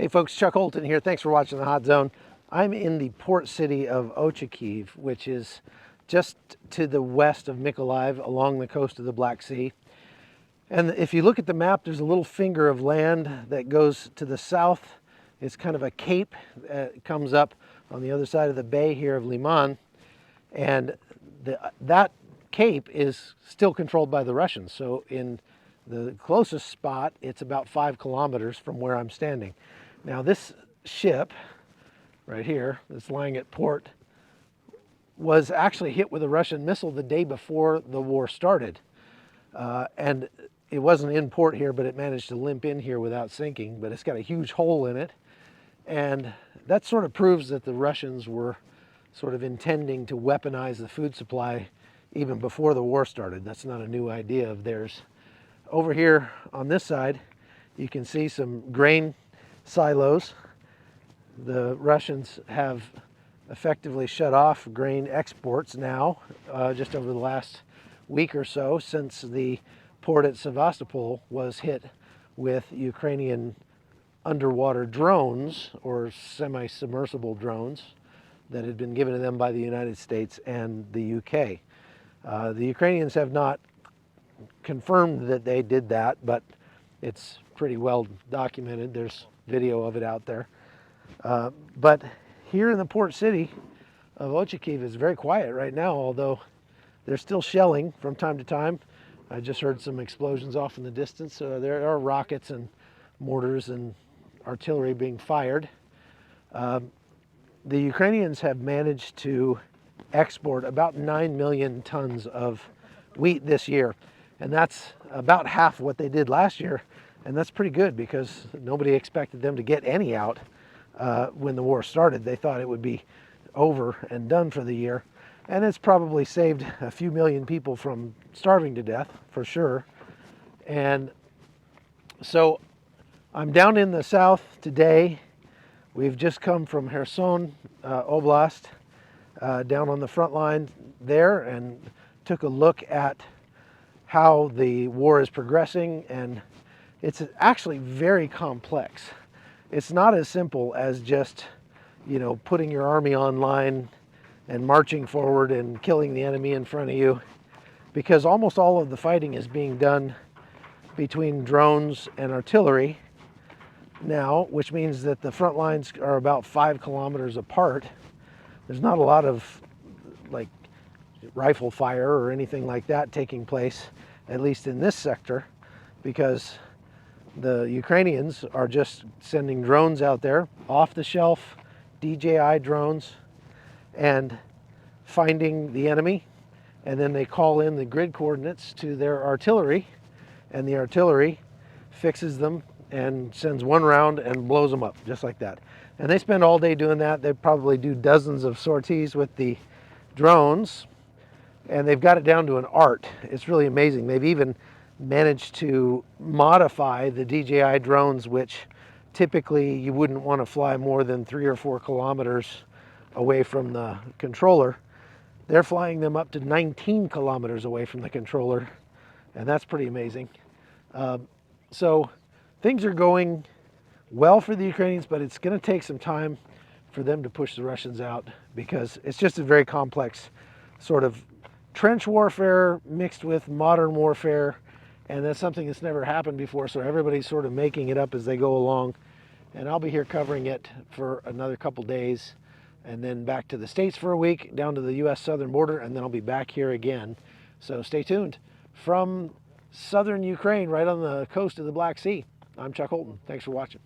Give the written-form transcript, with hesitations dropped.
Hey folks, Chuck Holton here. Thanks for watching The Hot Zone. I'm in the port city of Ochakiv, which is just to the west of Mykolaiv along the coast of the Black Sea. And if you look at the map, there's a little finger of land that goes to the south. It's kind of a cape that comes up on the other side of the bay here of Liman. And that cape is still controlled by the Russians. So in the closest spot, it's about 5 kilometers from where I'm standing. Now this ship right here that's lying at port was actually hit with a Russian missile the day before the war started. And it wasn't in port here, but it managed to limp in here without sinking, but it's got a huge hole in it. And that sort of proves that the Russians were sort of intending to weaponize the food supply even before the war started. That's not a new idea of theirs. Over here on this side, you can see some grain silos. The Russians have effectively shut off grain exports now, just over the last week or so, since the port at Sevastopol was hit with Ukrainian underwater drones or semi-submersible drones that had been given to them by the United States and the UK. The Ukrainians have not confirmed that they did that, but it's pretty well documented. There's video of it out there. But here in the port city of Ochakiv is very quiet right now, although they're still shelling from time to time. I just heard some explosions off in the distance. There are rockets and mortars and artillery being fired. The Ukrainians have managed to export about 9 million tons of wheat this year. And that's about half what they did last year. And that's pretty good because nobody expected them to get any out when the war started. They thought it would be over and done for the year. And it's probably saved a few million people from starving to death, for sure. And so I'm down in the south today. We've just come from Kherson Oblast, down on the front line there, and took a look at how the war is progressing, and it's actually very complex. It's not as simple as just, putting your army online and marching forward and killing the enemy in front of you, because almost all of the fighting is being done between drones and artillery now, which means that the front lines are about 5 kilometers apart. There's not a lot of rifle fire or anything like that taking place, at least in this sector, because the Ukrainians are just sending drones out there, off-the-shelf DJI drones, and finding the enemy, and then they call in the grid coordinates to their artillery, and the artillery fixes them and sends one round and blows them up, just like that. And they spend all day doing that. They probably do dozens of sorties with the drones, and they've got it down to an art. It's really amazing. They've even managed to modify the DJI drones, which typically you wouldn't want to fly more than 3 or 4 kilometers away from the controller. They're flying them up to 19 kilometers away from the controller, and that's pretty amazing. So things are going well for the Ukrainians, but it's going to take some time for them to push the Russians out, because it's just a very complex sort of trench warfare mixed with modern warfare, and that's something that's never happened before, so everybody's sort of making it up as they go along. And I'll be here covering it for another couple days, and then back to the States for a week, down to the US southern border, and then I'll be back here again. So stay tuned. From southern Ukraine, right on the coast of the Black Sea, I'm Chuck Holton. Thanks for watching.